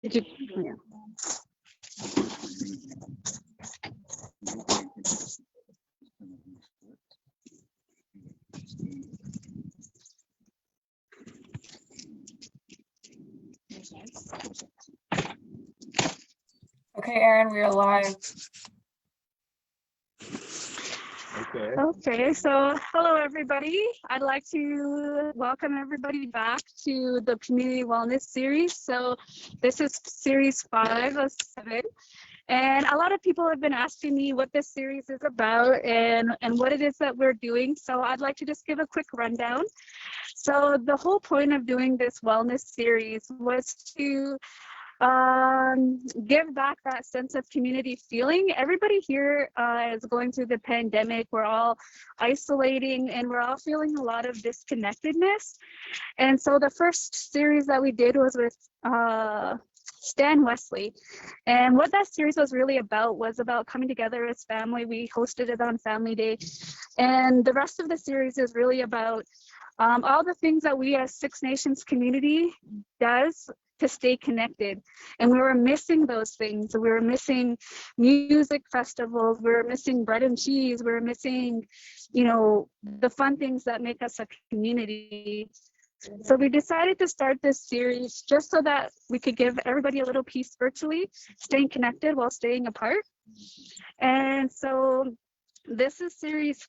Did you? Yeah. Okay, Aaron, we are live. Okay, so hello everybody. I'd like to welcome everybody back to the Community Wellness Series. So this is series 5 of 7. And a lot of people have been asking me what this series is about and what it is that we're doing. So I'd like to just give a quick rundown. So the whole point of doing this wellness series was to give back that sense of community feeling. Everybody here is going through the pandemic. We're all isolating and we're all feeling a lot of disconnectedness. And so the first series that we did was with Stan Wesley. And what that series was really about was about coming together as family. We hosted it on Family Day. And the rest of the series is really about all the things that we as Six Nations community does to stay connected. And we were missing those things. We were missing music festivals. We were missing bread and cheese. We were missing, you know, the fun things that make us a community. So we decided to start this series just so that we could give everybody a little piece virtually, staying connected while staying apart. And so this is series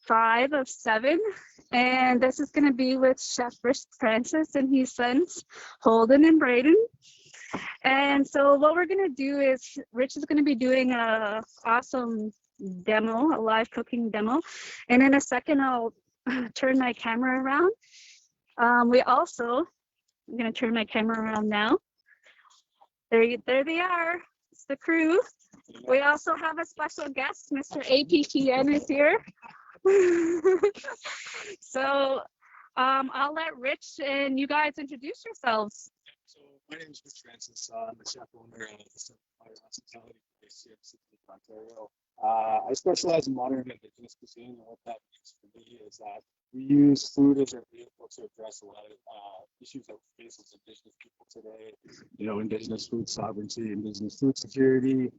5 of 7, and this is going to be with Chef Rich Francis and his sons Holden and Braden. And so what we're going to do is Rich is going to be doing a awesome demo, a live cooking demo, and in a second I'll turn my camera around. I'm going to turn my camera around now. There they are. It's the crew. We also have a special guest, Mr. APTN is here. So I'll let Rich and you guys introduce yourselves. So my name is Rich Francis. I'm the chef owner of the Fire Hospitality Place here in Sydney, Ontario. I specialize in modern Indigenous cuisine, and what that means for me is that we use food as our vehicle to address a lot of issues that we face as Indigenous people today. You know, Indigenous food sovereignty, Indigenous food security,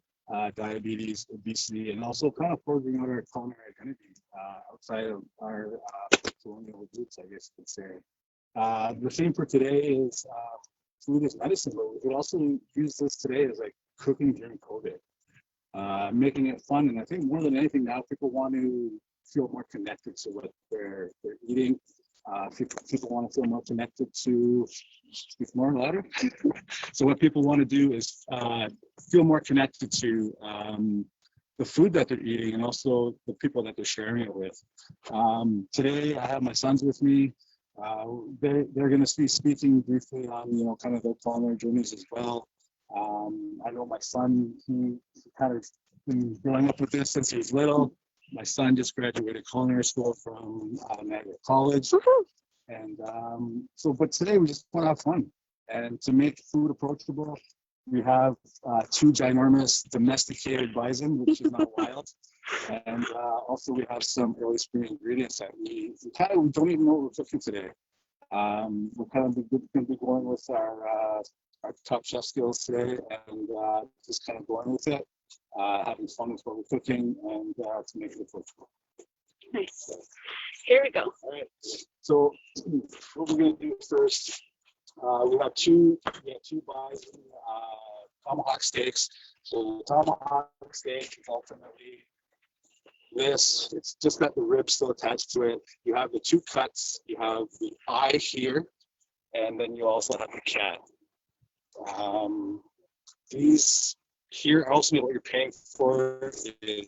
diabetes, obesity, and also kind of forging out our culinary identity outside of our colonial roots, I guess you could say. The theme for today is food is medicine, but we could also use this today as like cooking during COVID, making it fun. And I think more than anything now, people want to feel more connected to what they're eating. People want to feel more connected to, speak more louder. So what people want to do is feel more connected to the food that they're eating and also the people that they're sharing it with. Today I have my sons with me. They're going to be speaking briefly on, you know, kind of their culinary journeys as well. I know my son, he kind of been growing up with this since he was little. My son just graduated culinary school from Niagara College. And but today we just want to have fun. And to make food approachable, we have 2 ginormous domesticated bison, which is not wild. And also we have some early spring ingredients that we don't even know what we're cooking today. We're kind of going to be going with our top chef skills today and just kind of going with it, having fun with what we're cooking and to make it approachable. Nice. Here we go. All right. So what we're going to do first, we have two bison tomahawk steaks. So the tomahawk steak is ultimately this. It's just got the ribs still attached to it. You have the 2 cuts. You have the eye here, and then you also have the cat. These here, ultimately what you're paying for is the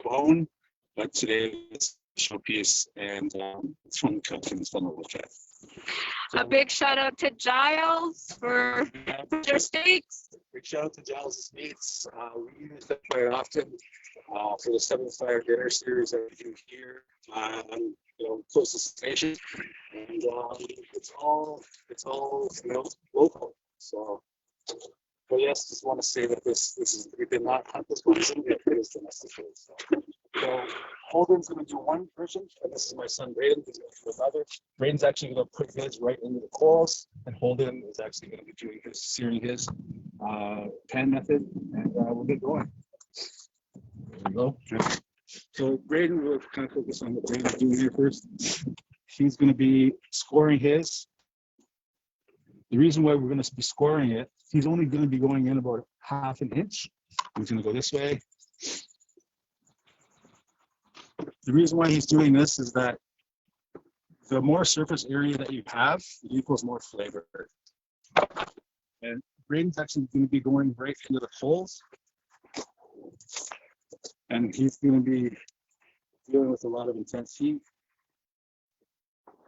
bone, but today it's a showpiece, and it's fun to cook and it's fun to look at. So, a big shout out to Giles for their steaks. Big shout out to Giles' Meats. We use them quite often for the 7 Fire Dinner series that we do here on, you know, closest station, and it's all you know, local. So, but yes, just want to say that this is, we did not hunt this bison. It is domesticated. So Holden's going to do one version, and this is my son Braden. He's going to do another. Braden's actually going to put his right into the coals, and Holden is actually going to be doing his, searing his. pan method, and we'll get going. There we go. So Braden will kind of focus on what Braden's doing here first. He's going to be scoring his. The reason why we're going to be scoring it, he's only going to be going in about half an inch. He's going to go this way. The reason why he's doing this is that the more surface area that you have, it equals more flavor. And Braden's actually going to be going right into the holes. And he's going to be dealing with a lot of intense heat.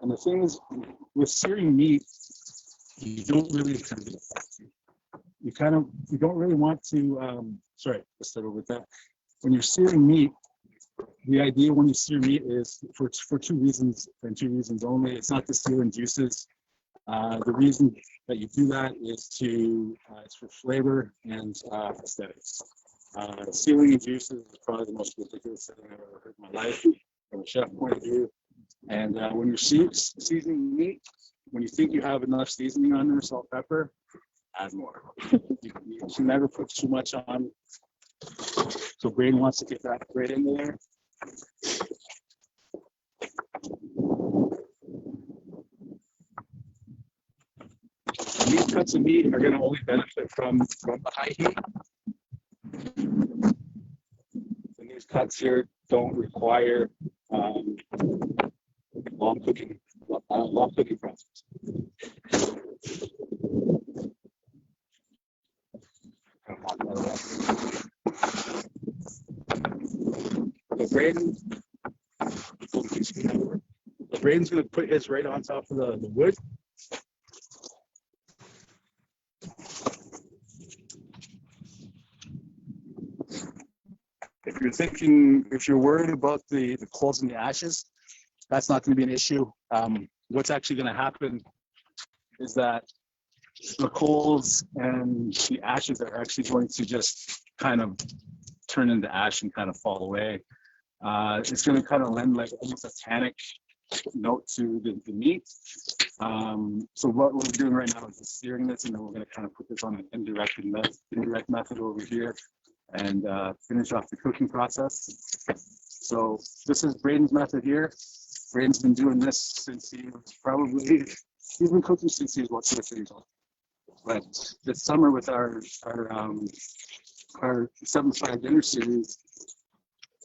And the thing is, with searing meat, you don't really you don't really want to sorry, let's start over with that. When you're searing meat, the idea when you sear meat is for two reasons and two reasons only. It's not to seal in juices. The reason that you do that is it's for flavor and aesthetics. Sealing in juices is probably the most ridiculous thing I've ever heard in my life from a chef point of view. And when you're seasoning meat, when you think you have enough seasoning on there, salt, pepper, add more. You should never put too much on. So Braden wants to get that right into there. These cuts of meat are going to only benefit from the high heat. And these cuts here don't require long cooking process. Braden's going to put his right on top of the wood. If you're worried about the coals and the ashes, that's not going to be an issue. What's actually going to happen is that the coals and the ashes are actually going to just kind of turn into ash and kind of fall away. It's going to kind of lend like almost a tannic note to the meat. So what we're doing right now is just searing this, and then we're going to kind of put this on an indirect method over here and finish off the cooking process. So this is Braden's method here. Braden's been doing this since he's been cooking since he was about 2 or 3 years old. But this summer with our 7-5 dinner series,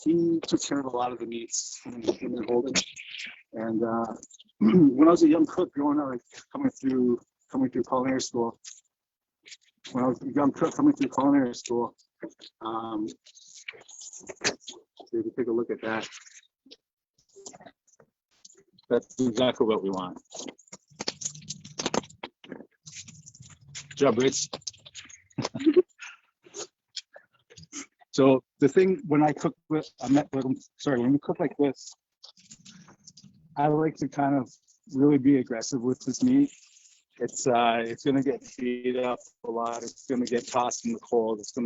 he took care of a lot of the meats in Holden. And when I was a young cook growing up, coming through culinary school, so you can take a look at that. That's exactly what we want. Good job, Rich. So the thing when we cook like this, I like to kind of really be aggressive with this meat. It's going to get heated up a lot. It's going to get tossed in the cold. It's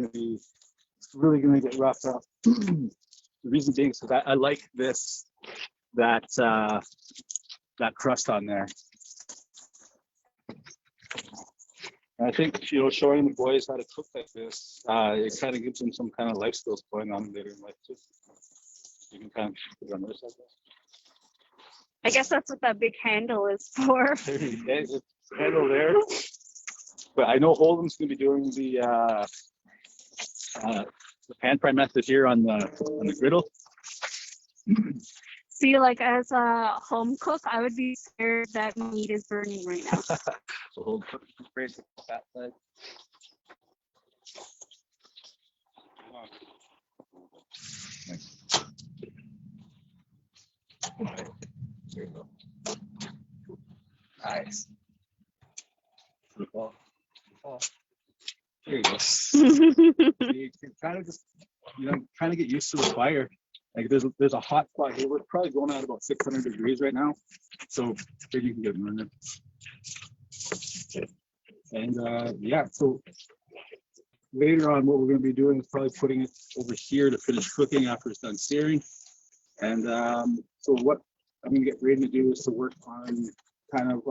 really going to get roughed up. The reason being is that I like that crust on there. And I think, showing the boys how to cook like this, it kind of gives them some kind of life skills going on later in life too. You can kind of put it on this like that. I guess that's what that big handle is for. There's a handle there. But I know Holden's going to be doing the pan fry method here on the griddle. See, like as a home cook, I would be scared that my meat is burning right now. So hold brace the fat side. Nice. Right. There you go. Nice. Oh. There you go. You can kind of just, kind of get used to the fire. Like there's a hot spot here. We're probably going at about 600 degrees right now, so maybe you can get it running. And yeah, so later on, what we're going to be doing is probably putting it over here to finish cooking after it's done searing. And so what I'm going to get ready to do is to work on kind of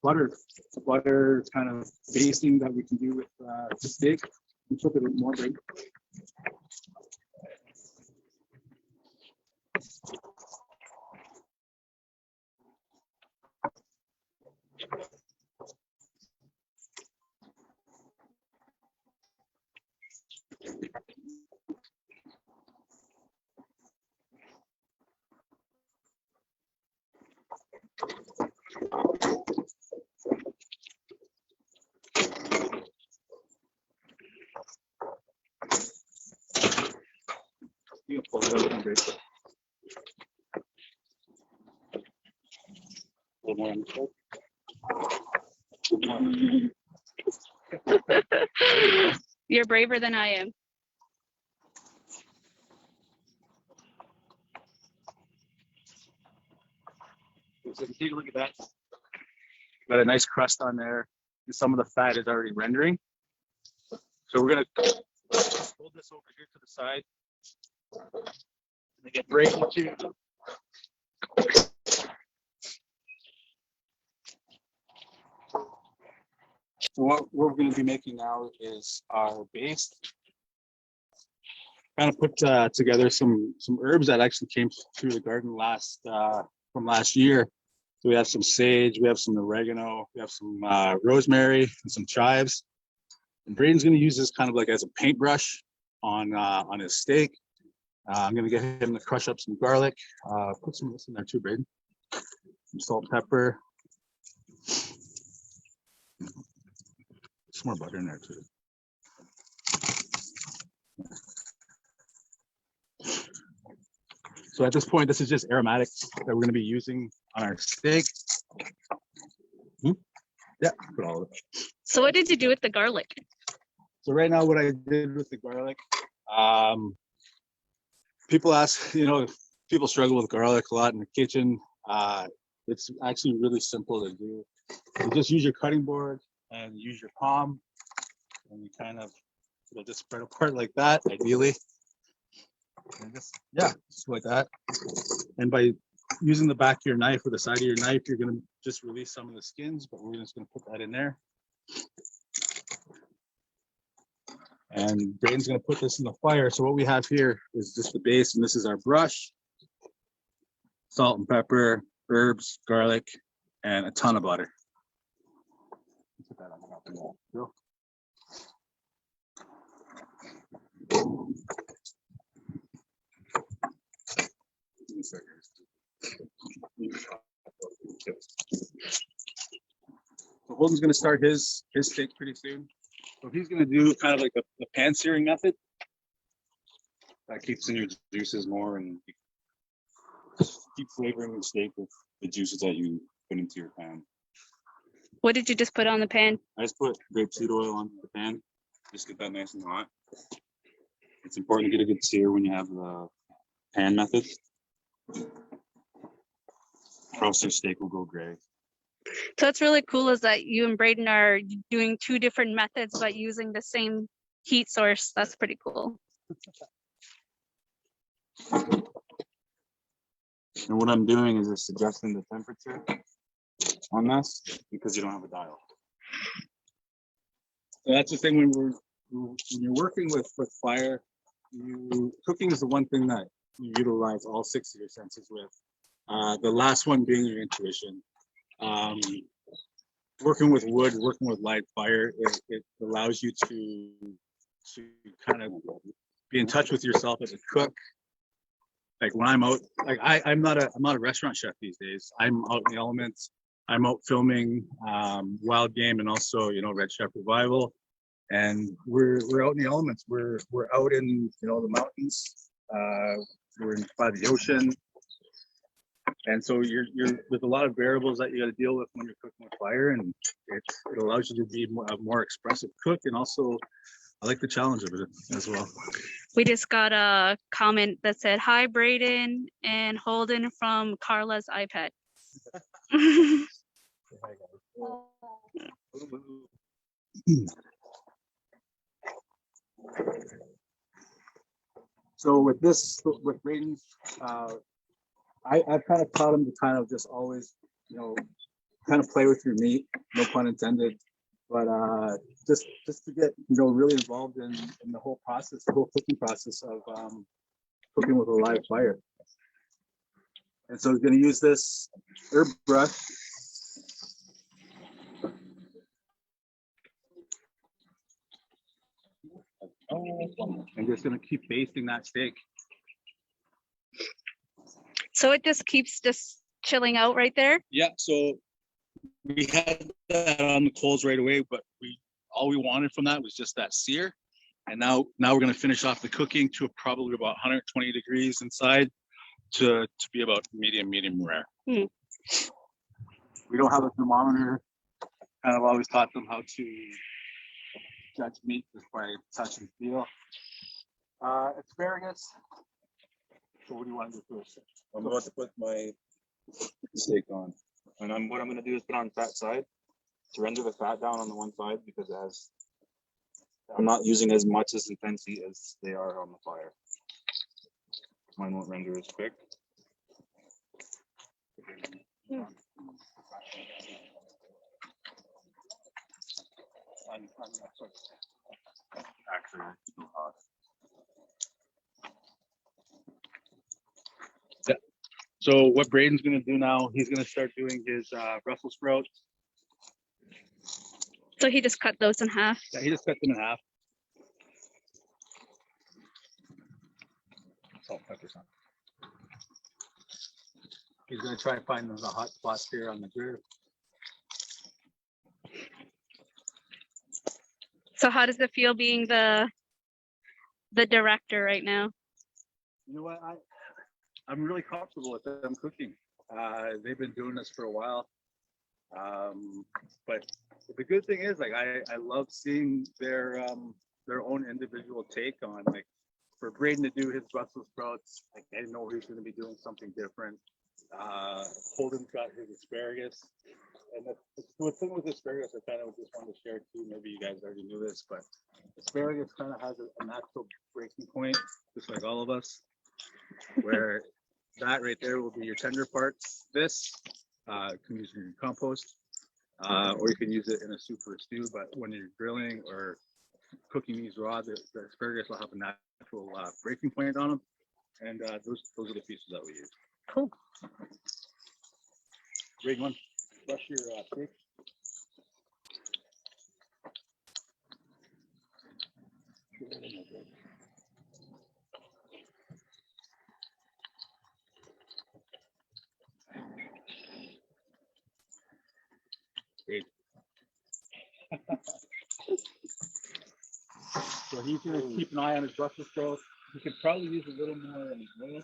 butter kind of basting that we can do with the steak. And flip it with more big. You can pull it out and break it. A little more on the stove. You're braver than I am. So if you take a look at that, got a nice crust on there, and some of the fat is already rendering. So we're gonna hold this over here to the side and get right into. So what we're going to be making now is our base. Kind of put together some herbs that actually came through the garden from last year. So we have some sage, we have some oregano, we have some rosemary, and some chives. And Braden's going to use this kind of like as a paintbrush on his steak. I'm going to get him to crush up some garlic. Put some of this in there too, Braden. Some salt, pepper. Some more butter in there too. So at this point, this is just aromatics that we're going to be using on our steak. Yeah, put all of it. So what did you do with the garlic? So right now, what I did with the garlic, people ask, people struggle with garlic a lot in the kitchen. It's actually really simple to do. You just use your cutting board and use your palm, and you kind of just spread apart like that, ideally. Just like that. And by using the back of your knife or the side of your knife, you're going to just release some of the skins, but we're just going to put that in there. And Braden's going to put this in the fire. So what we have here is just the base, and this is our brush, salt and pepper, herbs, garlic, and a ton of butter. Put that on top of that. Go. So Holden's going to start his steak pretty soon. So he's going to do kind of like the pan searing method. That keeps in your juices more and keep flavoring the steak with the juices that you put into your pan. What did you just put on the pan? I just put grapeseed oil on the pan. Just get that nice and hot. It's important to get a good sear when you have the pan method. Or else your steak will go gray. So what's really cool is that you and Braden are doing two different methods but using the same heat source. That's pretty cool. And what I'm doing is just adjusting the temperature on this because you don't have a dial. So that's the thing when you're working with fire, cooking is the one thing that you utilize all 6 of your senses with. The last one being your intuition. Working with wood, working with live fire, it allows you to kind of be in touch with yourself as a cook. Like when I'm out, like I'm not a restaurant chef these days. I'm out in the elements. I'm out filming wild game and also Red Chef Revival, and we're out in the elements. We're out in the mountains. We're by the ocean. And so you're with a lot of variables that you got to deal with when you're cooking with fire, and it allows you to be a more expressive cook, and also I like the challenge of it as well. We just got a comment that said, "Hi, Braden and Holden from Carla's iPad." So with Braden, I've kind of taught him to kind of just always, kind of play with your meat, no pun intended, but just to get really involved in the whole process, the whole cooking process of cooking with a live fire. And so we're going to use this herb brush. I'm just going to keep basting that steak. So it just keeps chilling out right there? Yeah, so we had that on the coals right away, but all we wanted from that was just that sear. And now we're going to finish off the cooking to probably about 120 degrees inside to be about medium rare. We don't have a thermometer. Kind of always taught them how to judge meat just by touch and feel. Asparagus. So what do you want to do first? I'm about to put my steak on. And what I'm going to do is put on fat side to render the fat down on the one side because I'm not using as much as intensity as they are on the fire. Mine won't render as quick. Actually, it's too hot. Yeah. So what Braden's going to do now, he's going to start doing his Brussels sprouts. So he just cut those in half? Yeah, he just cut them in half. Salt, pepper, some. He's going to try and find the hot spots here on the grill. So how does it feel being the director right now? You know what? I'm really comfortable with them cooking. They've been doing this for a while. But the good thing is, like, I love seeing their own individual take on, like, for Braden to do his Brussels sprouts. Like, I didn't know he was going to be doing something different. Holden's got his asparagus. And the thing with asparagus, I kind of just wanted to share too. Maybe you guys already knew this, but asparagus kind of has a natural breaking point, just like all of us, where that right there will be your tender parts. This you can use in your compost, or you can use it in a soup or a stew. But when you're grilling or cooking these raw, the asparagus will have a natural breaking point on them, and those are the pieces that we use. Cool. Great one. Brush your steak. Great. So he's going to keep an eye on his Brussels sprouts. He could probably use a little more oil.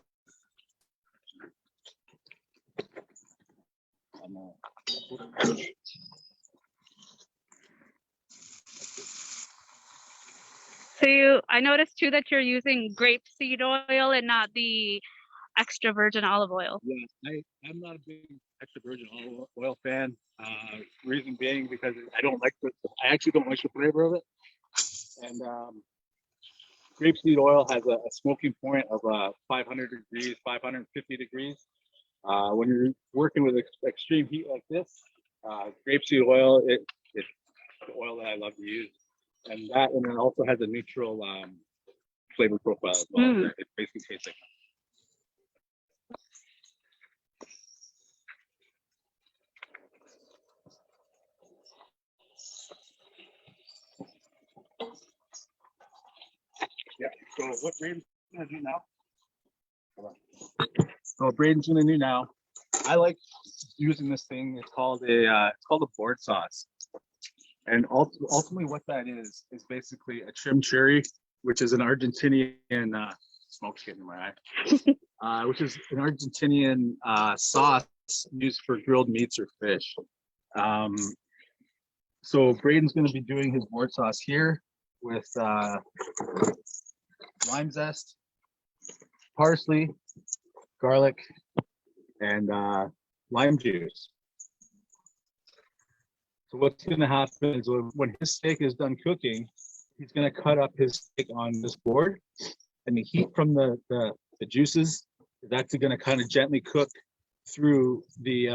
So I noticed too that you're using grapeseed oil and not the extra virgin olive oil. Yeah, I'm not a big extra virgin oil fan. Reason being because I actually don't like the flavor of it. And grapeseed oil has a smoking point of 500 degrees, 550 degrees. When you're working with extreme heat like this, grapeseed oil, it's the oil that I love to use. And it also has a neutral flavor profile as well. It basically tastes like yeah. So what Braden's gonna do now? I like using this thing. It's called a board sauce. And ultimately what that is basically a trim cherry, which is an Argentinian smoke's getting in my eye, which is an Argentinian sauce used for grilled meats or fish. So Braden's going to be doing his board sauce here with lime zest, parsley, garlic, and lime juice. So what's going to happen is when his steak is done cooking, he's going to cut up his steak on this board, and the heat from the juices is actually going to kind of gently cook through the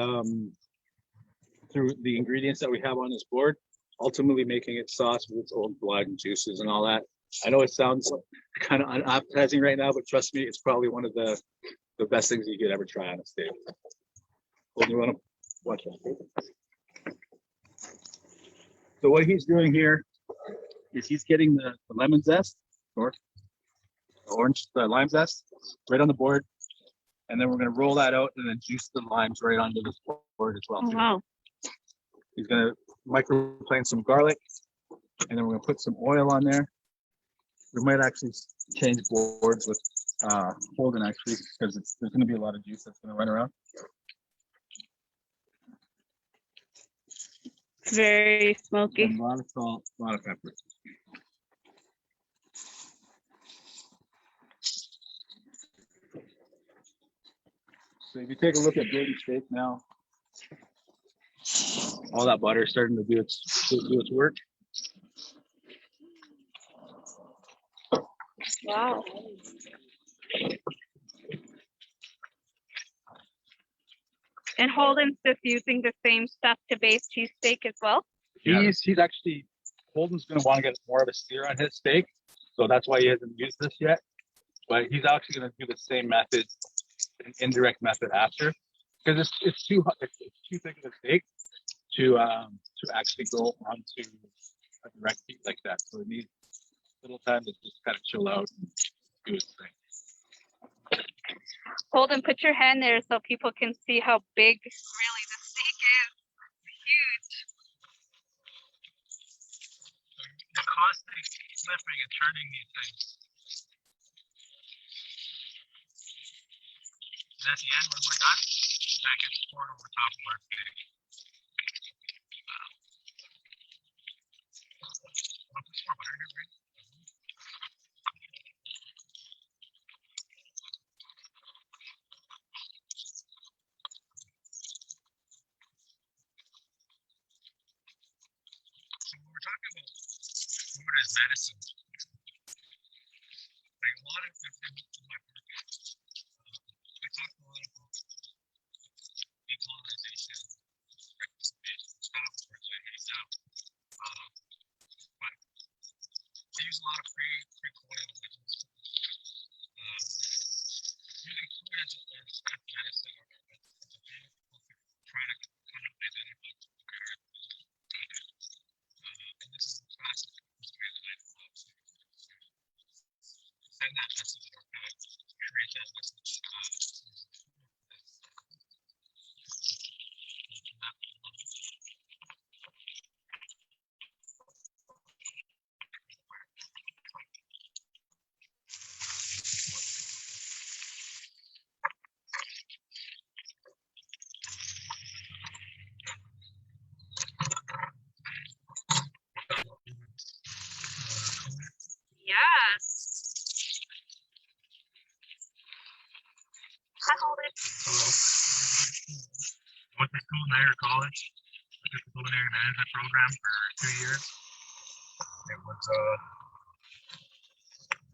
through the ingredients that we have on this board, ultimately making it sauce with its own blood and juices and all that. I know it sounds kind of unappetizing right now, but trust me, it's probably one of the best things you could ever try on a steak. Well, you want to watch that? So what he's doing here is he's getting the lemon zest or the lime zest right on the board, and then we're going to roll that out and then juice the limes right onto this board as well. Oh, wow. He's going to microplane some garlic, and then we're going to put some oil on there. We might actually change boards with Holden actually, because there's going to be a lot of juice that's going to run around. Very smoky. And a lot of salt, a lot of pepper. So if you take a look at baby steak now, all that butter is starting to do its work. Wow. And Holden's just using the same stuff to base cheesesteak as well? He's actually, Holden's going to want to get more of a sear on his steak, so that's why he hasn't used this yet. But he's actually going to do the same method, an indirect method after, because it's too thick of a steak to actually go onto a direct heat like that. So it needs a little time to just kind of chill out and do its thing. Holden, put your hand there so people can see how big really the steak is. Huge. It's constantly flipping and turning these things. And at the end, when we're done, that gets poured over top of our steak. So when we're talking about food as medicine, like a lot of different in my work, I talk a lot about decolonization, participation, stuff where I hate now. But they use a lot of pre-colonial religions. Using food as medicine or as a vehicle to try to kind of identify and this is the classic way that I love to send that message or kind of create that message. Yes. Hi, Holden. Hello. Went to school in Niagara College. I took the culinary management program for 2 years. It was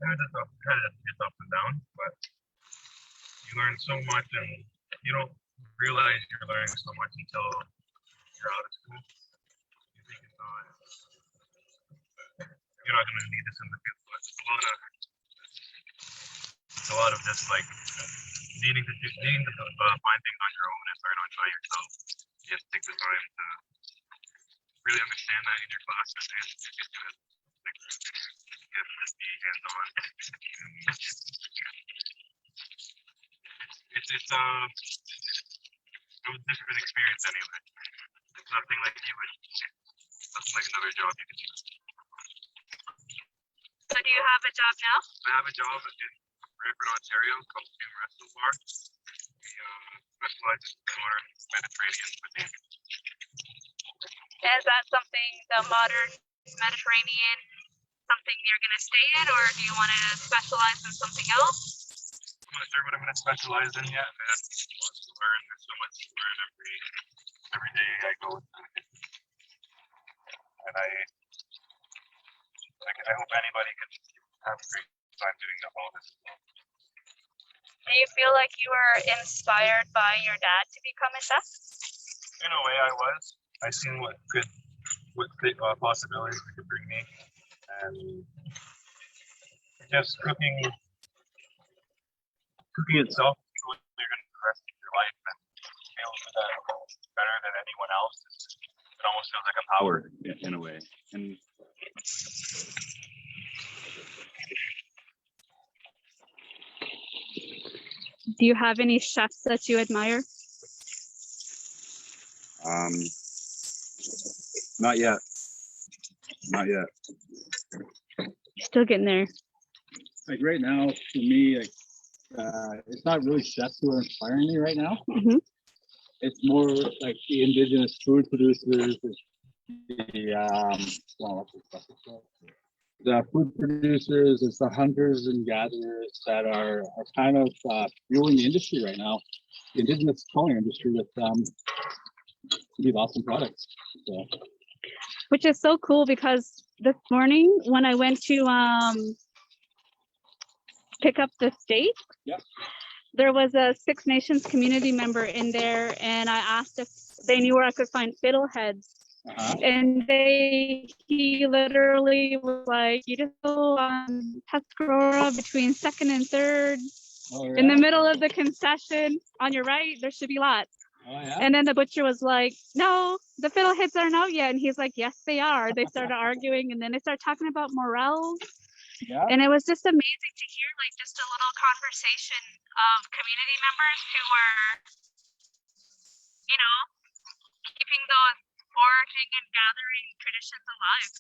it's up and down, but you learn so much and you don't realize you're learning so much until you're out of school. You think you're not going to need this in the field, but it's a lot of just like needing to find things on your own and learn on by yourself. You have to take the time to really understand that in your classes and you're just gonna just be hands-on. It was a different experience anyway. It's nothing like another job you could do. So do you have a job now? I have a job in Brantford, Ontario, called Hume Resto Bar. We specialize in modern Mediterranean cuisine. Is that something, the modern Mediterranean, something you're going to stay in, or do you want to specialize in something else? I'm not sure what I'm going to specialize in yet. I have lots to learn. There's so much to learn every day I go. And I hope anybody can have a great time doing all this. Do you feel like you were inspired by your dad to become a chef? In a way, I was. I seen what possibilities it could bring me, and just cooking itself is really going to the rest of your life and feel better than anyone else. It almost feels like a power in a way. And Do you have any chefs that you admire? not yet. Not yet. Still getting there. Like right now, for me, like it's not really chefs who are inspiring me right now. Mm-hmm. It's more like the indigenous food producers, the food producers, it's the hunters and gatherers that are kind of fueling the industry right now, the indigenous culling industry with these awesome products. So. Which is so cool because this morning when I went to pick up the steak, Yep. there was a Six Nations community member in there, and I asked if they knew where I could find fiddleheads. And he literally was like, you just go on Tuscarora between 2nd and 3rd, in the middle of the concession on your right, there should be lots. Oh, yeah? And then the butcher was like, no, the fiddleheads aren't out yet. And he's like, yes, they are. They started arguing, and then they started talking about morels. Yeah. And it was just amazing to hear like just a little conversation of community members who were, you know, keeping those foraging and gathering traditions alive.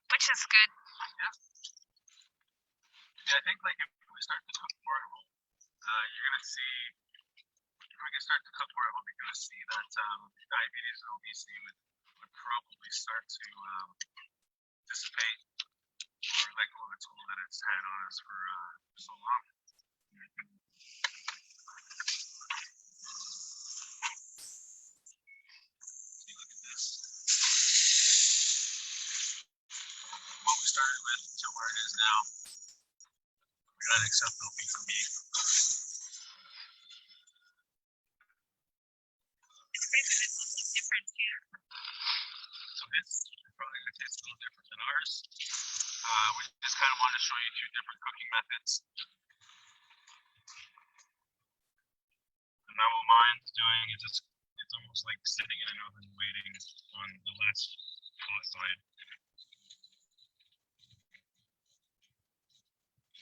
Which is good. Yeah, I think like if we start to cook more at home, you're gonna see. If we can start to cook more at home, you're gonna see that diabetes and obesity would probably start to dissipate, or like all the toll that it's had on us for so long. See, look at this. What we started with to where it is now. Unacceptable for me. It's crazy that it's also different here. So it's probably going to taste a little different than ours. We just kind of want to show you two different cooking methods. And now what mine's doing is it's almost like sitting in an oven waiting on the last hot side.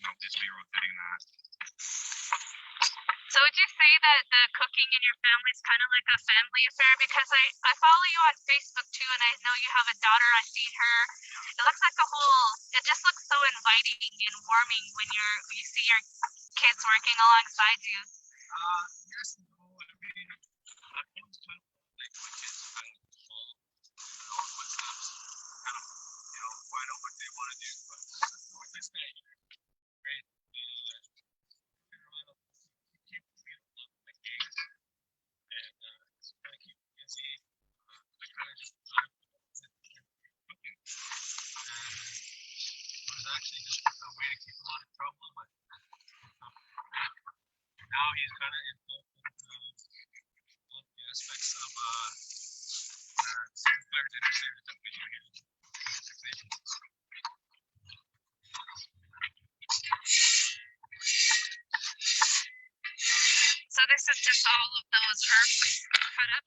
I'll just be rotating that. So would you say that the cooking in your family is kind of like a family affair? Because I follow you on Facebook too, and I know you have a daughter. I've seen her. It looks like it just looks so inviting and warming when you see your kids working alongside you. Yes, no, I mean, I was kind of like my kids kind of follow in our footsteps, kind of, find out what they want to do, but what they say. Great. Keep the games and just kind of keep busy. I kind of just cooking. It was actually just a way to keep him out of trouble, but now he's kind of involved with all the aspects of campfire dinner series that we do here. Six Nations. So this is just all of those herbs cut up.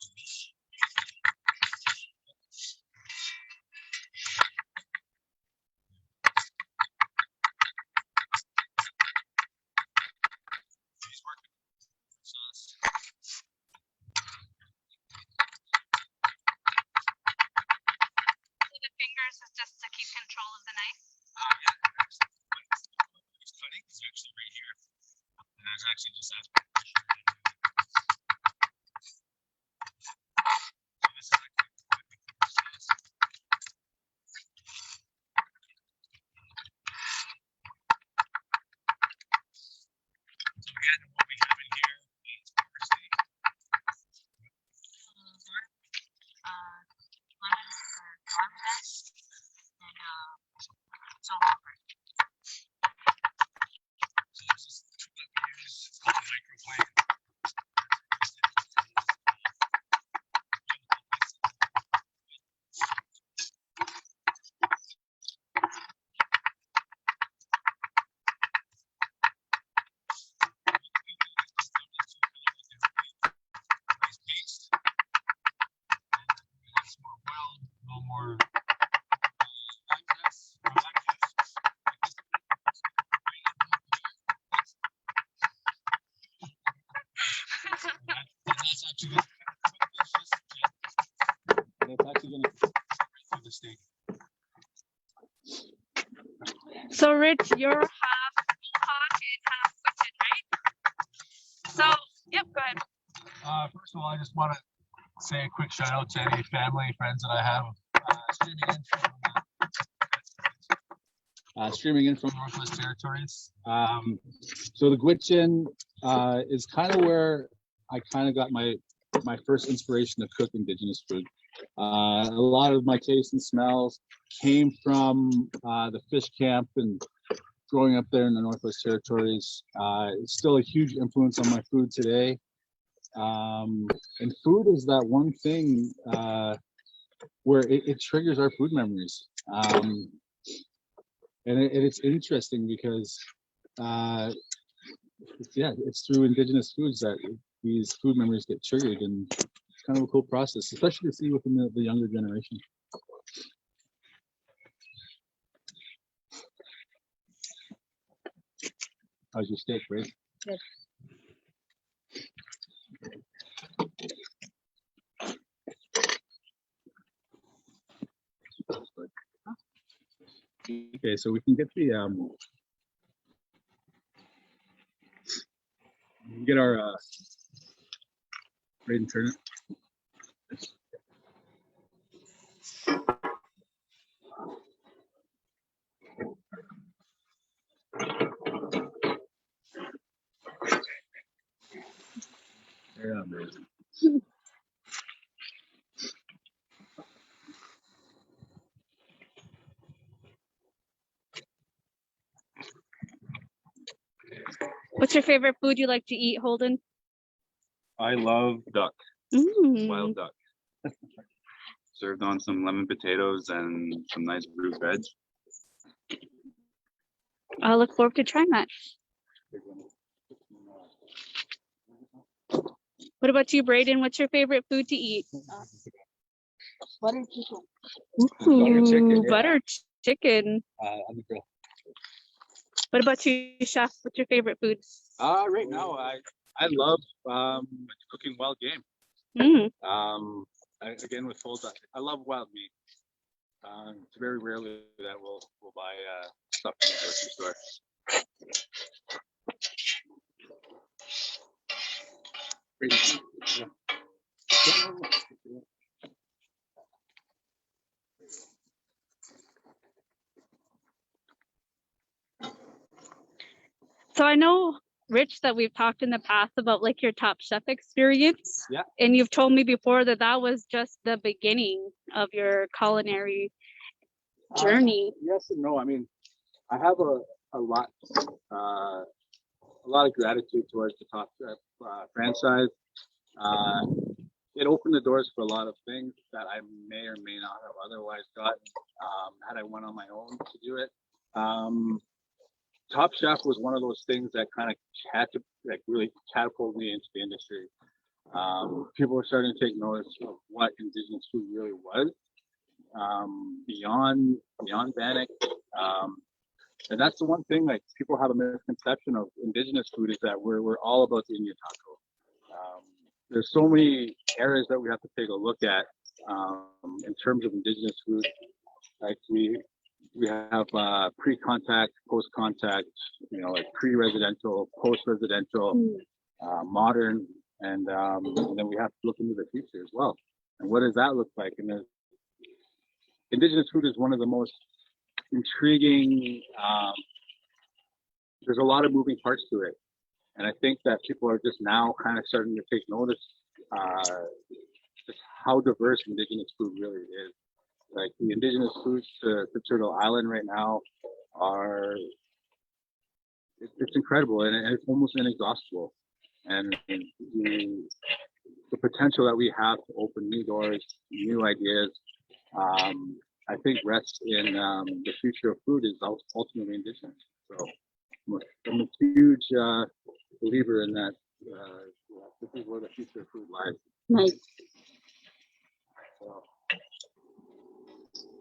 He's working sauce. So the fingers is just to keep control of the knife. Yeah, he's cutting. He's actually right here. And there's actually just as actually gonna do the steak. So Rich, you're half Mohawk and half Wiccan, right? So, yep, go ahead. First of all, I just want to say a quick shout out to any family, friends that I have streaming in from Northwest Territories. So the Gwich'in is kind of where I kind of got my first inspiration to cook Indigenous food. A lot of my tastes and smells came from the fish camp and growing up there in the Northwest Territories. It's still a huge influence on my food today. And food is that one thing where it triggers our food memories. And it's interesting because, it's through Indigenous foods that these food memories get triggered, and it's kind of a cool process, especially to see within the younger generation. How's your steak, Ray? Good. Okay, so we can get the get our ready and turn it. Yeah, amazing. What's your favorite food you like to eat, Holden? I love duck, Mm. wild duck. Served on some lemon potatoes and some nice root veg. I look forward to trying that. What about you, Braden? What's your favorite food to eat? Butter chicken. Butter chicken, Ooh, yeah. butter chicken. On the grill. What about you, Chef? What's your favorite food? Right now, I love cooking wild game. Mm. Again with full duck. I love wild meat. It's very rarely that we'll buy stuff from the grocery store. Yeah. So I know, Rich, that we've talked in the past about like your Top Chef experience. Yeah. And you've told me before that that was just the beginning of your culinary journey. Yes and no. I mean, I have a lot of gratitude towards the Top Chef franchise. It opened the doors for a lot of things that I may or may not have otherwise gotten had I went on my own to do it. Top Chef was one of those things that kind of really catapulted me into the industry. People were starting to take notice of what Indigenous food really was, beyond Bannock. And that's the one thing, like, people have a misconception of Indigenous food is that we're all about the Indian taco. There's so many areas that we have to take a look at in terms of Indigenous food. Like we have pre-contact, post-contact, like pre-residential, post-residential, modern, and then we have to look into the future as well. And what does that look like? And Indigenous food is one of the most intriguing. There's a lot of moving parts to it, and I think that people are just now kind of starting to take notice just how diverse Indigenous food really is. Like, the Indigenous foods to Turtle Island right now it's incredible, and it's almost inexhaustible. And the potential that we have to open new doors, new ideas, I think rests in the future of food is ultimately Indigenous. So I'm a huge believer in that. This is where the future of food lies. Nice.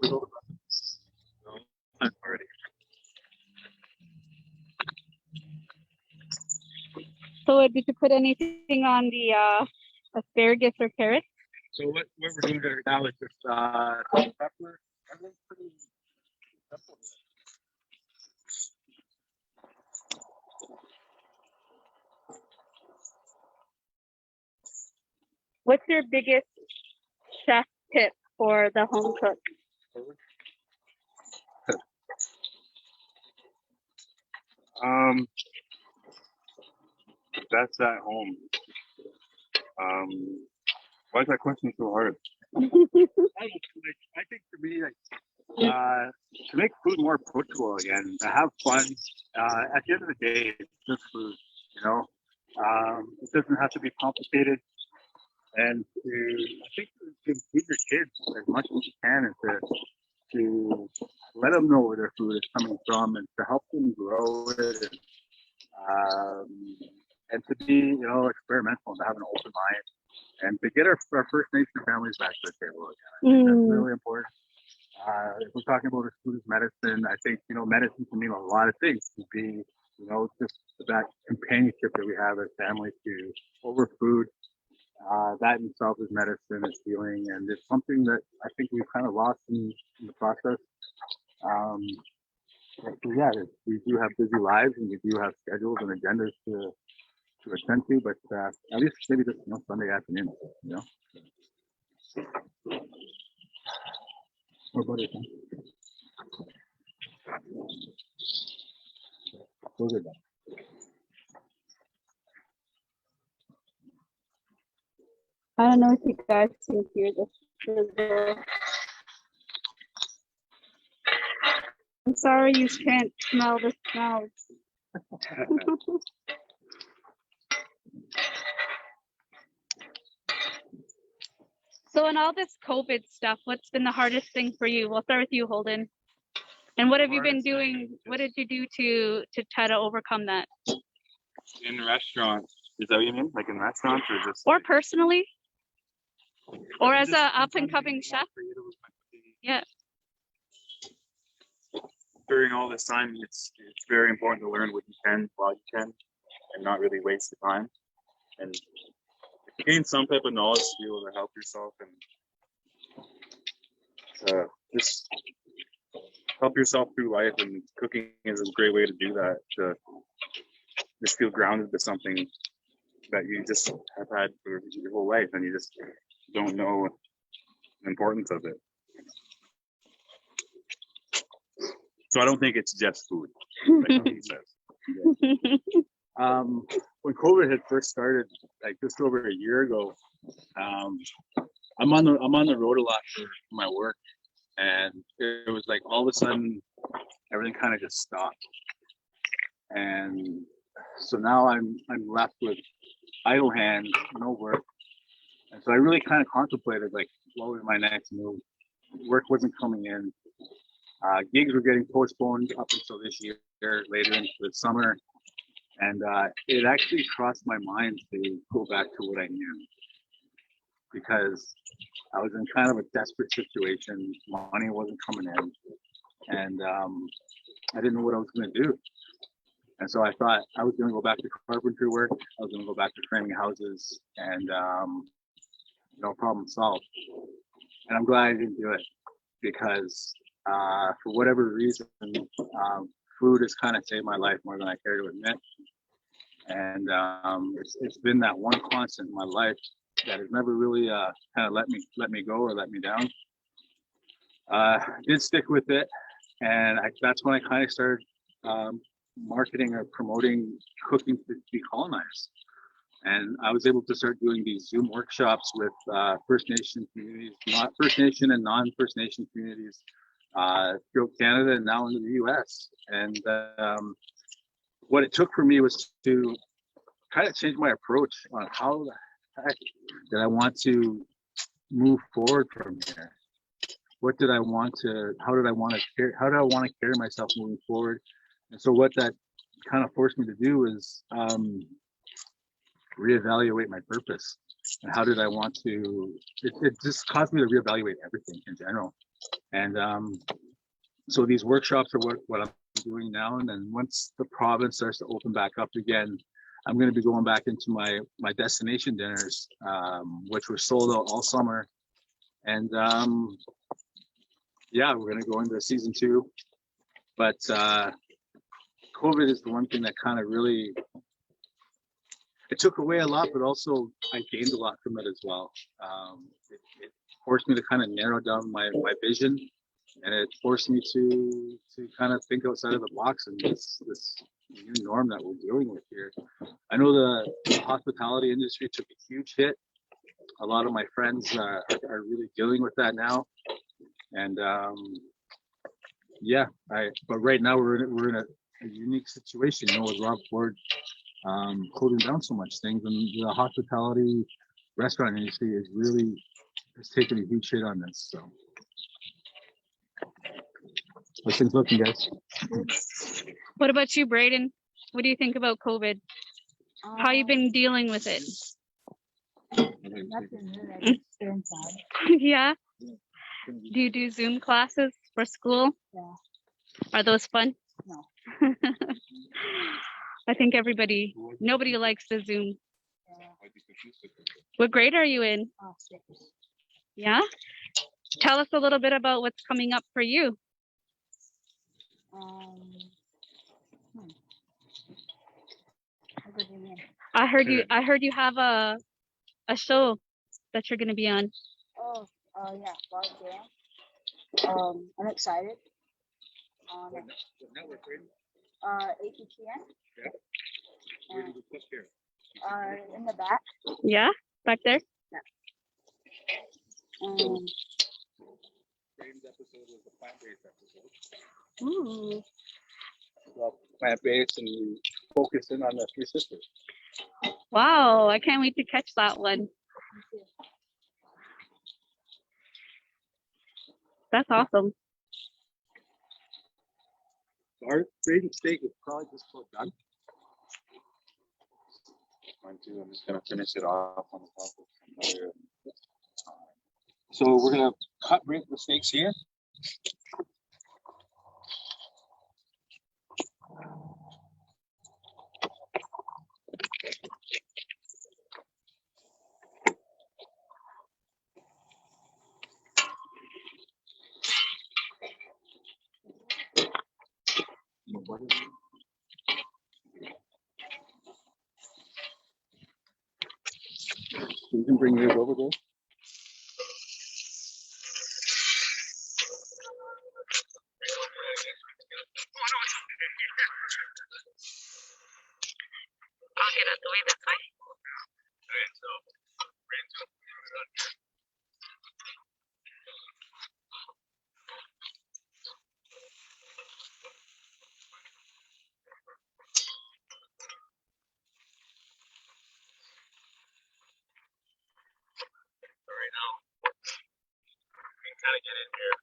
So, I'm already. So did you put anything on the asparagus or carrots? So what we're doing right now is just pepper. Everything's pretty simple. What's your biggest chef tip for the home cook? That's at home. Why is that question so hard? I think for me, to make food more approachable again, to have fun. At the end of the day, it's just food, you know. It doesn't have to be complicated, and I think to feed your kids as much as you can, and to let them know where their food is coming from, and to help them grow it, and to be, you know, experimental, and to have an open mind, and to get our First Nation families back to the table again. I think that's really important. If we're talking about food as medicine, I think, you know, medicine can mean a lot of things. It could be, you know, just that companionship that we have as families to over food. That in itself is medicine, is healing, and it's something that I think we've kind of lost in the process. So yeah, we do have busy lives, and we do have schedules and agendas to attend to, but at least maybe just, you know, Sunday afternoon, you know. What about it? Those are done. I don't know if you guys can hear this. I'm sorry you can't smell the smells. So in all this COVID stuff, what's been the hardest thing for you? We'll start with you, Holden. And what have you been doing? What did you do to try to overcome that? In restaurants, is that what you mean? Like in restaurants, or just? Or personally? Or as a up and coming chef? Yeah. During all this time, it's very important to learn what you can while you can, and not really waste the time, and gain some type of knowledge to be able to help yourself, and just help yourself through life. And cooking is a great way to do that, to just feel grounded to something that you just have had for your whole life, and you just don't know the importance of it. So I don't think it's just food, like he says. When COVID had first started, like just over a year ago, I'm on the road a lot for my work, and it was like all of a sudden everything kind of just stopped, and so now I'm left with idle hands, no work, and so I really kind of contemplated, like, what was my next move. Work wasn't coming in. Gigs were getting postponed up until this year, later into the summer. And it actually crossed my mind to go back to what I knew, because I was in kind of a desperate situation. Money wasn't coming in, and I didn't know what I was going to do. And so I thought I was going to go back to carpentry work. I was going to go back to framing houses, and no problem solved. And I'm glad I didn't do it, because for whatever reason, food has kind of saved my life more than I care to admit. And it's been that one constant in my life that has never really kind of let me go or let me down. Did stick with it, and that's when I kind of started marketing or promoting cooking to decolonize. And I was able to start doing these Zoom workshops with First Nation communities, not First Nation and non-First Nation communities throughout Canada and now in the US. And what it took for me was to kind of change my approach on how the heck did I want to move forward from here. How did I want to carry myself moving forward? And so what that kind of forced me to do is reevaluate my purpose, and how did I want to, it just caused me to reevaluate everything in general. And so these workshops are what I'm doing now. And then once the province starts to open back up again, I'm going to be going back into my destination dinners, which were sold out all summer. And yeah, we're going to go into season 2. But COVID is the one thing that kind of really, it took away a lot, but also I gained a lot from it as well. It forced me to kind of narrow down my vision, and it forced me to kind of think outside of the box and this new norm that we're dealing with here. I know the hospitality industry took a huge hit. A lot of my friends are really dealing with that now, and yeah, but right now we're in a unique situation, you know, with Rob Ford closing down so much things, and the hospitality restaurant industry has taken a huge hit on this. So, how's things looking, guys? What about you, Brayden? What do you think about COVID? How you been dealing with it? Nothing really. I just stay inside. Yeah. Do you do Zoom classes for school? Yeah. Are those fun? No. I think nobody likes the Zoom. Yeah. What grade are you in? 6. Yeah. Tell us a little bit about what's coming up for you. What do you mean? I heard you have a show that you're gonna be on. Oh, yeah, ball game. I'm excited. APTN. Yeah. Where did you put here? In the back. Yeah, back there. Brayden's episode was the plant-based episode. Ooh. Well, plant-based, and you focus in on the 3 sisters. Wow, I can't wait to catch that one. That's awesome. Our Brayden's steak is probably just about done. Mine too. I'm just gonna finish it off on the top of another. So we're gonna cut the steaks here. You can bring yours over there. I'll get out the way this way. Right now, we can kind of get in here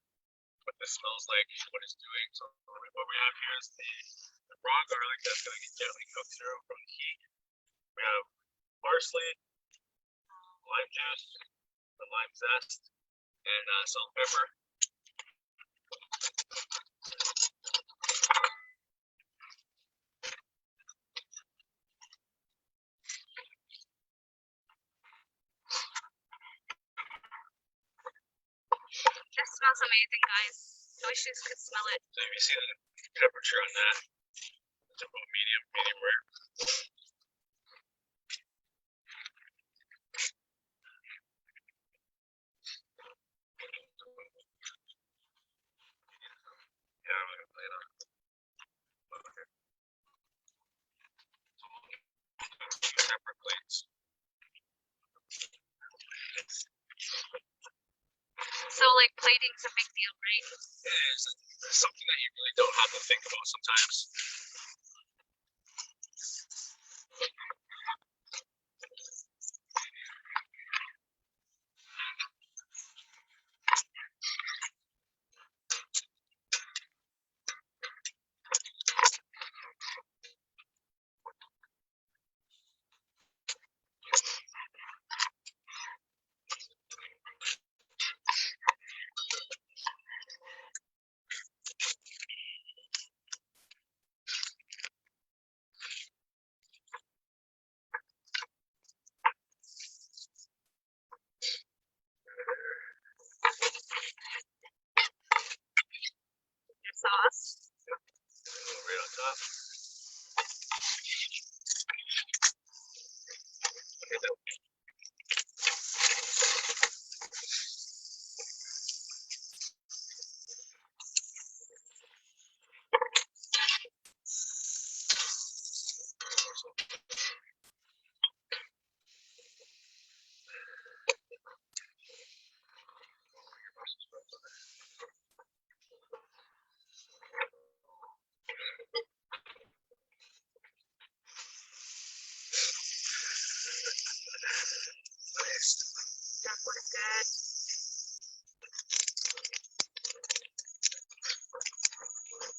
what this smells like, what it's doing. So what we have here is the raw garlic that's going to get gently cooked through from the heat. We have parsley, lime juice, the lime zest, and salt and pepper. This smells amazing, guys. I wish you could smell it. So you see the temperature on that. It's about medium rare. Yeah, I'm gonna play it on. Okay. Separate plates. So, like, plating's a big deal, right? It is something that you really don't have to think about sometimes.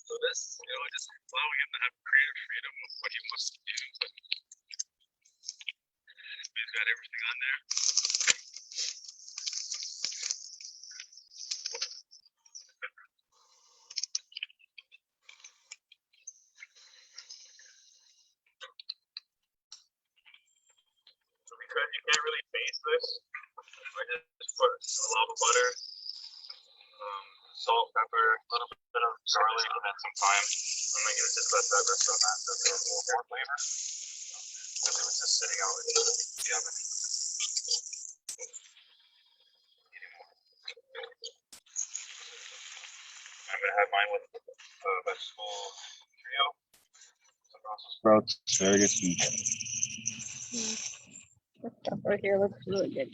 So this, just allowing him to have creative freedom of what he wants to do. But he's got everything on there. So because you can't really base this, I just put a lot of butter, salt, pepper, a little bit of garlic, and then some thyme. I'm gonna just let that rest on that. That's a little more flavor. Because it was just sitting out in the oven. I'm gonna have mine with vegetable trio, some Brussels sprouts, asparagus, and This stuff right here looks really good.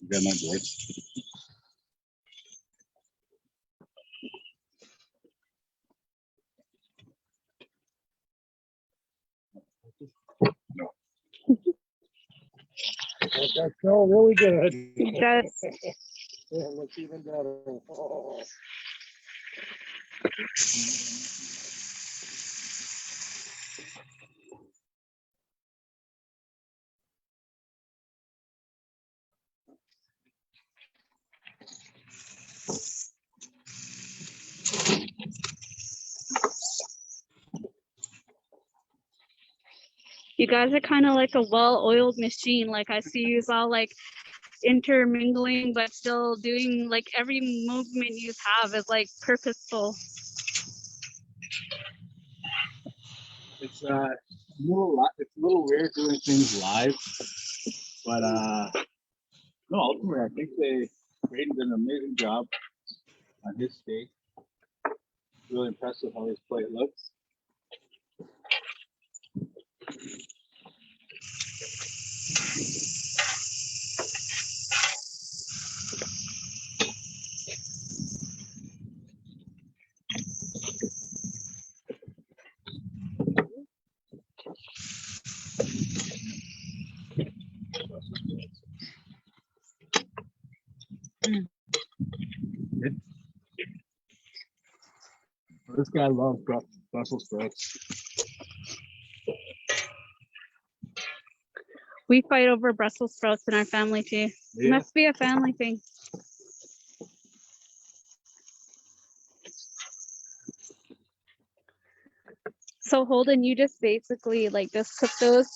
You got my board. That smelled really good. It does. It looks even better. Oh. You guys are kind of like a well-oiled machine. Like I see you all like intermingling, but still doing like every movement you have is like purposeful. it's a little weird doing things live, but no, ultimately I think Braden did an amazing job on his steak. Really impressed with how his plate looks. This guy loves Brussels sprouts. We fight over Brussels sprouts in our family too. It Yeah. must be a family thing. So Holden, you just basically like just cook those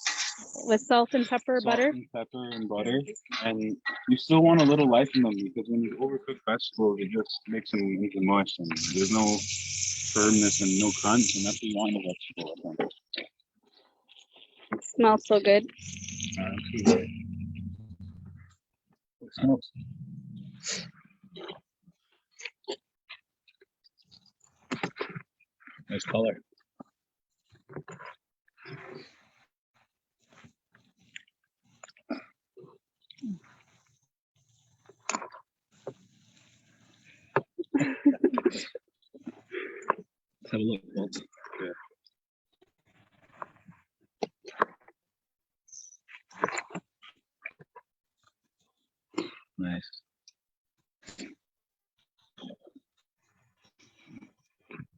with salt and pepper, butter. And pepper and butter, and you still want a little life in them because when you overcook vegetables, it just makes them into mush, and there's no firmness and no crunch, and that's what you want in a vegetable. I think. It smells so good. It smells. Nice color. Let's have a look, Walt. Nice.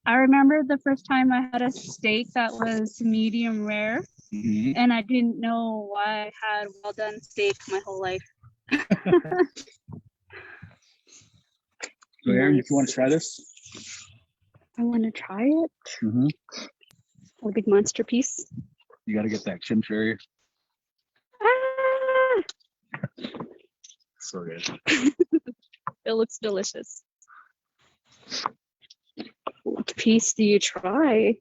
I remember the first time I had a steak that was medium rare, and I didn't know why I had well done steak my whole life. So Aaron, if you want to try this. I want to try it. A big monster piece. You got to get that chimichurri. Ah! So good. It looks delicious. Which piece do you try?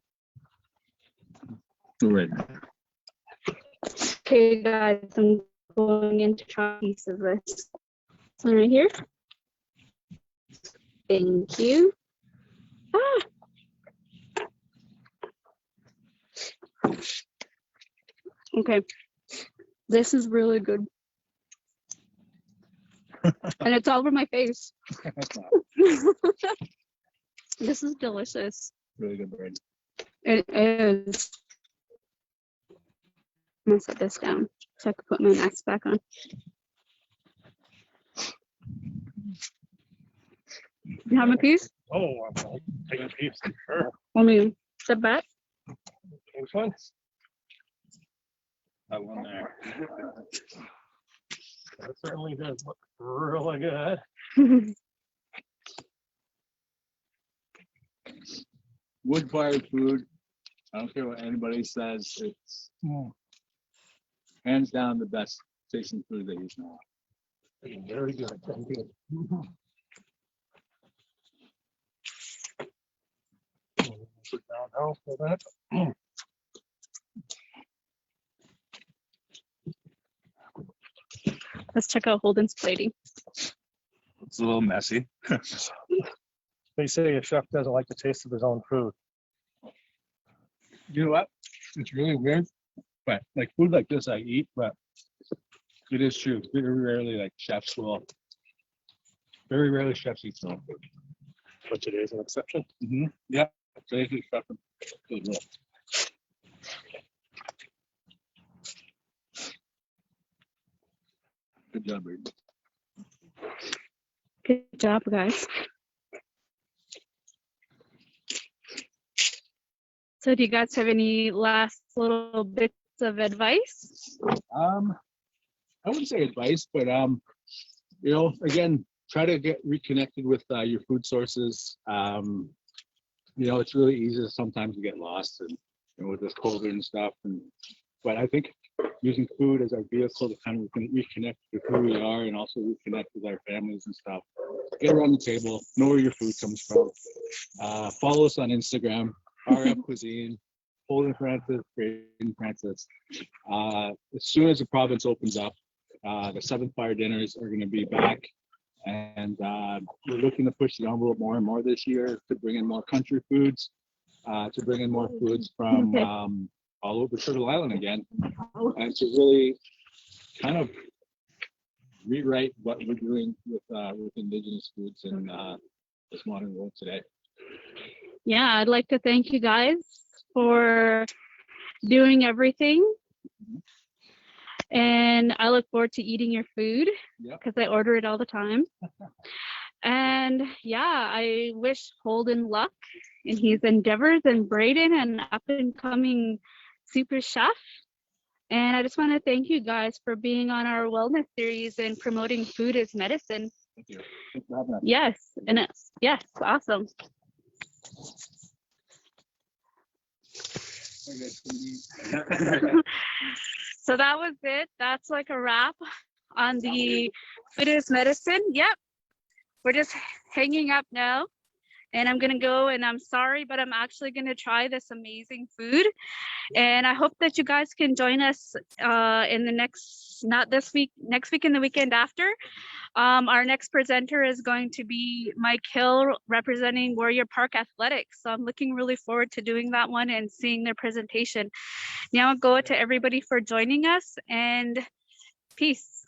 Right. Okay, guys, I'm going in to try a piece of this. This one right here. Thank you. Ah. Okay, this is really good. And it's all over my face. That's not This is delicious. really good bread. It is. I'm gonna set this down so I can put my mask back on. You have a piece? Oh, I'm taking a piece. Sure. Let me step back. Which one? That one there. That certainly does look really good. Wood-fired food. I don't care what anybody says. It's hands down the best tasting food that you know. Very good. Thank you. Put down now for that. Let's check out Holden's plating. It's a little messy. They say a chef doesn't like the taste of his own food. You know what? It's really weird, but like food like this I eat, but it is true. Very rarely like chefs will. Very rarely chefs eat their own food. But today's an exception. Yeah. Today's an exception. Good look. Good job, Brady. Good job, guys. So do you guys have any last little bits of advice? I wouldn't say advice, but you know, again, try to get reconnected with your food sources. You know, it's really easy sometimes to get lost and you know, with this COVID and stuff. But I think using food as our vehicle to kind of reconnect with who we are and also reconnect with our families and stuff. Get around the table, know where your food comes from. Follow us on Instagram, RF Cuisine, Holden Francis, Braden Francis. As soon as the province opens up, the 7 fire dinners are going to be back. And we're looking to push the envelope more and more this year to bring in more country foods, to bring in more foods from all over Turtle Island again, and to really kind of rewrite what we're doing with Indigenous foods in this modern world today. Yeah, I'd like to thank you guys for doing everything. And I look forward to eating your food because I order it all the time. And yeah, I wish Holden luck in his endeavors and Braden an up and coming super chef. And I just want to thank you guys for being on our wellness series and promoting food as medicine. Thank you. Thanks for having us. Yes, and it's awesome. So that was it. That's like a wrap on the food is medicine. Yep. We're just hanging up now. And I'm going to go, and I'm sorry, but I'm actually going to try this amazing food. And I hope that you guys can join us in the next, not this week, next week and the weekend after. Our next presenter is going to be Mike Hill representing Warrior Park Athletics. So I'm looking really forward to doing that one and seeing their presentation. Now I'll go to everybody for joining us, and peace.